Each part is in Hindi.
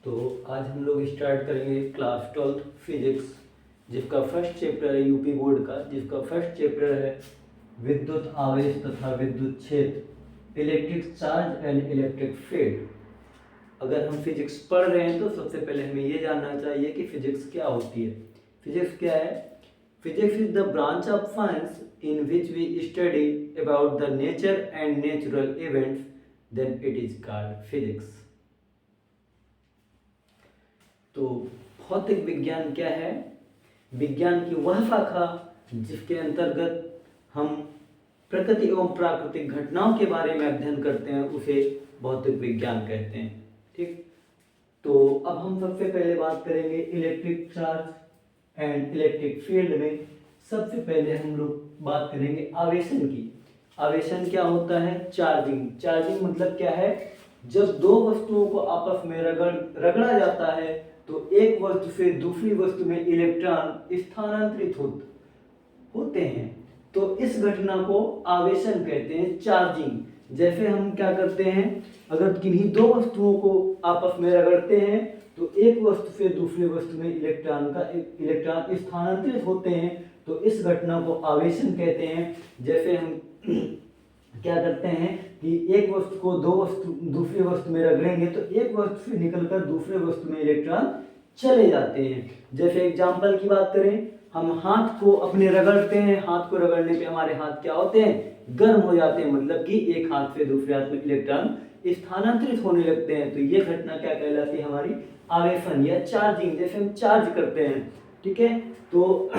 तो आज हम लोग स्टार्ट करेंगे क्लास 12 फिजिक्स, जिसका फर्स्ट चैप्टर है यूपी बोर्ड का, जिसका फर्स्ट चैप्टर है विद्युत आवेश तथा विद्युत क्षेत्र, electric charge and electric field. अगर हम फिजिक्स पढ़ रहे हैं तो सबसे पहले हमें ये जानना चाहिए कि फिजिक्स क्या होती है। फिजिक्स क्या है? Physics is the branch of science in which we study about the nature and natural events, then it is called physics. तो भौतिक विज्ञान क्या है? विज्ञान की वह शाखा जिसके अंतर्गत हम प्रकृति एवं प्राकृतिक घटनाओं के बारे में अध्ययन करते हैं, उसे भौतिक विज्ञान कहते हैं। ठीक, तो अब हम सबसे पहले बात करेंगे electric charge and electric field में। सबसे पहले हम लोग बात करेंगे आवेशन की। आवेशन क्या होता है? चार्जिंग। चार्जिंग मतलब क्या है? जब दो वस्तुओं को आपस में रगड़ा जाता है तो एक वस्तु से दूसरी वस्तु में इलेक्ट्रॉन स्थानांतरित होते हैं, तो इस घटना को आवेशन कहते हैं, चार्जिंग। जैसे हम क्या करते हैं, अगर किन्हीं दो वस्तुओं को आपस में रगड़ते हैं तो एक वस्तु से दूसरी वस्तु में इलेक्ट्रॉन स्थानांतरित होते हैं, तो इस घटना को आवेशन कहते हैं। जैसे हम क्या करते हैं कि एक वस्तु को दूसरी वस्तु में रगड़ेंगे तो एक वस्तु से निकलकर दूसरे वस्तु में इलेक्ट्रॉन चले जाते हैं। जैसे एग्जांपल की बात करें, हम हाथ को अपने रगड़ते हैं, हाथ को रगड़ने पे हमारे हाथ क्या होते हैं? गर्म हो जाते हैं, मतलब कि एक हाथ से दूसरे हाथ में इलेक्ट्रॉन स्थानांतरित होने लगते हैं। तो ये घटना क्या कहलाती है? हमारी आवेशन या चार्जिंग। जैसे हम चार्ज करते हैं, ठीक है, तो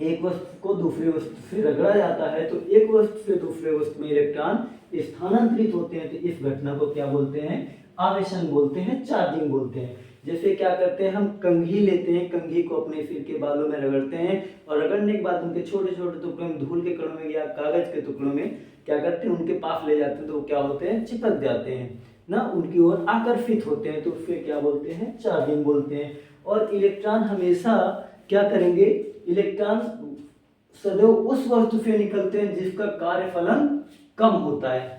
एक वस्तु को दूसरी वस्तु से रगड़ा जाता है तो एक वस्तु से दूसरे वस्तु में इलेक्ट्रॉन स्थानांतरित होते हैं, तो इस घटना को क्या बोलते हैं? आवेशन बोलते हैं, चार्जिंग बोलते हैं। जैसे क्या करते हैं, हम कंघी लेते हैं, कंघी को अपने सिर के बालों में रगड़ते हैं और रगड़ने के बाद उनके छोटे छोटे टुकड़ों में, धूल के कणों में या कागज के टुकड़ों में क्या करते हैं, उनके पास ले जाते हैं, तो वो क्या होते हैं? चिपक जाते हैं ना, उनकी ओर आकर्षित होते हैं, तो उससे क्या बोलते हैं? चार्जिंग बोलते हैं। और इलेक्ट्रॉन हमेशा क्या करेंगे? इलेक्ट्रॉन सदैव उस वस्तु से निकलते हैं जिसका कार्यफलन कम होता है।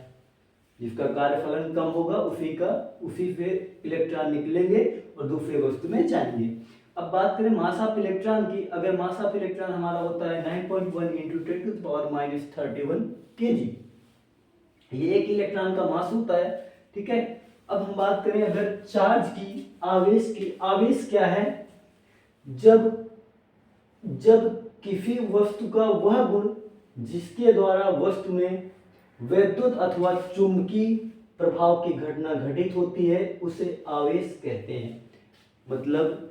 जिसका कार्यफलन कम होगा उसी से इलेक्ट्रॉन निकलेंगे और दूसरे वस्तु में जाएंगे। अब बात करें मास ऑफ इलेक्ट्रॉन की। अगर मास ऑफ इलेक्ट्रॉन हमारा होता है 9.1 × 10⁻31 kg, ये एक इलेक्ट्रॉन का मास होता है। ठीक है, अब हम बात करें अगर चार्ज की, आवेश की। आवेश क्या है? जब किसी वस्तु का वह गुण जिसके द्वारा वस्तु में वैद्युत अथवा चुंबकीय प्रभाव की घटना घटित होती है, उसे आवेश कहते हैं। मतलब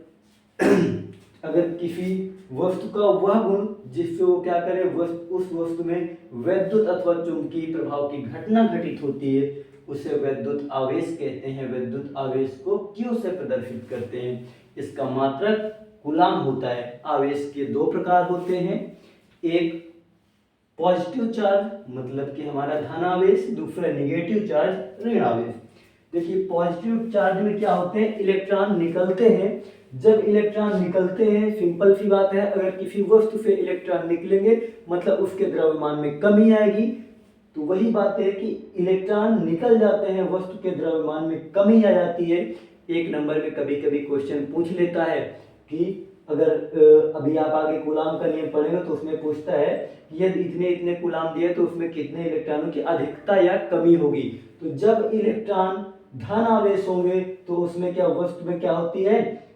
अगर किसी वस्तु का वह गुण जिससे वो क्या करे, उस वस्तु में वैद्युत अथवा चुंबकीय प्रभाव की घटना घटित होती है, उसे वैद्युत आवेश कहते हैं। वैद्युत आवेश को Q से प्रदर्शित करते हैं। इसका मात्रक कूलाम होता है। आवेश के दो प्रकार होते हैं, एक पॉजिटिव चार्ज मतलब कि हमारा धन आवेश, दूसरा नेगेटिव चार्ज ऋण आवेश। देखिए पॉजिटिव चार्ज में क्या होते हैं? इलेक्ट्रॉन निकलते हैं। जब इलेक्ट्रॉन निकलते हैं, सिंपल सी बात है, अगर किसी वस्तु से इलेक्ट्रॉन निकलेंगे मतलब उसके द्रव्यमान में कमी आएगी। तो वही बात है कि इलेक्ट्रॉन निकल जाते हैं, वस्तु के द्रव्यमान में कमी आ जाती है। एक नंबर में कभी कभी क्वेश्चन पूछ लेता है कि अगर अभी आप आगे कूलाम का नियम पढ़ेंगे तो उसमें पूछता है कि यदि इतने इतने कूलाम दिए तो उसमें कितने इलेक्ट्रॉनों की अधिकता या कमी होगी। तो जब इलेक्ट्रॉन धन आवेश होंगे तो उसमें क्या, वस्तु में क्या होती है?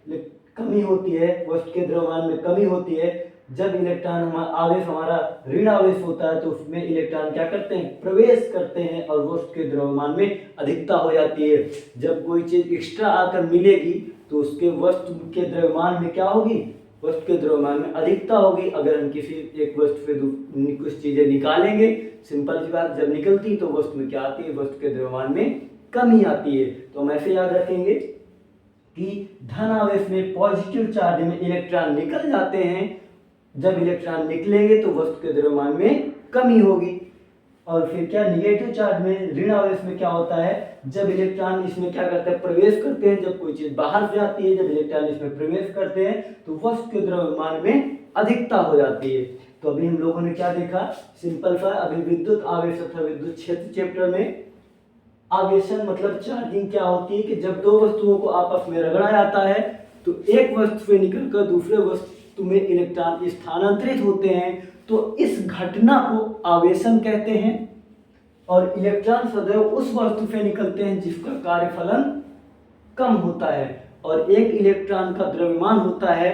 कमी होती है, वस्तु के द्रव्यमान में कमी होती है। जब इलेक्ट्रॉन आवेश हमारा ऋण आवेश होता है तो उसमें इलेक्ट्रॉन क्या करते हैं? प्रवेश करते हैं और वस्तु के द्रव्यमान में अधिकता हो जाती है। जब कोई चीज एक्स्ट्रा आकर मिलेगी तो उसके वस्तु के द्रव्यमान में क्या होगी? वस्तु के द्रव्यमान में अधिकता होगी। अगर हम किसी एक वस्तु से कुछ चीजें निकालेंगे, सिंपल सी बात, जब निकलती तो वस्तु में क्या आती है? वस्तु के द्रव्यमान में कमी आती है। तो हम ऐसे याद रखेंगे कि धन आवेश में पॉजिटिव चार्ज में इलेक्ट्रॉन निकल जाते हैं। जब इलेक्ट्रॉन निकलेंगे तो वस्तु के द्रव्यमान में कमी होगी। और फिर क्या, नेगेटिव चार्ज में, ऋण आवेश में क्या होता है? जब इलेक्ट्रॉन इसमें क्या करते हैं? प्रवेश करते हैं। जब कोई चीज बाहर से आती है, जब इलेक्ट्रॉन इसमें प्रवेश करते हैं तो वस्तु के द्रव्यमान में अधिकता हो जाती है। तो अभी हम लोगों ने क्या देखा? सिंपल सा, अभी विद्युत आवेश तथा विद्युत क्षेत्र चैप्टर में आवेशन मतलब चार्जिंग क्या होती है कि जब दो वस्तुओं को आपस में रगड़ा जाता है तो एक वस्तु से निकलकर दूसरे वस्तु में इलेक्ट्रॉन स्थानांतरित होते हैं, तो इस घटना को आवेशन कहते हैं। और इलेक्ट्रॉन सदैव उस वस्तु से निकलते हैं जिसका कार्यफलन कम होता है, और एक इलेक्ट्रॉन का द्रव्यमान होता है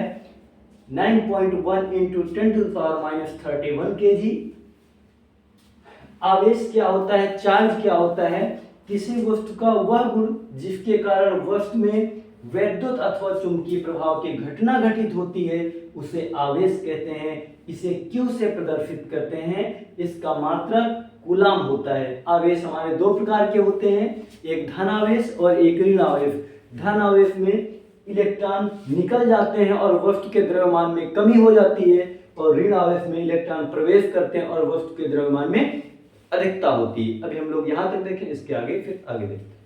9.1 इंटू 10⁻³ kg। आवेश क्या होता है, चार्ज क्या होता है, किसी वस्तु का वह गुण जिसके कारण वस्तु में वैद्युत अथवा चुंबकीय प्रभाव की घटना घटित होती है उसे आवेश कहते हैं। इसे Q से प्रदर्शित करते हैं, इसका मात्रक कूलाम होता है। आवेश हमारे दो प्रकार के होते हैं, एक धन आवेश और एक ऋण आवेश। धन आवेश में इलेक्ट्रॉन निकल जाते हैं और वस्तु के द्रव्यमान में कमी हो जाती है, और ऋण आवेश में इलेक्ट्रॉन प्रवेश करते हैं और वस्तु के द्रव्यमान में अधिकता होती है। अभी हम लोग यहाँ तक देखें, इसके आगे फिर आगे देखें।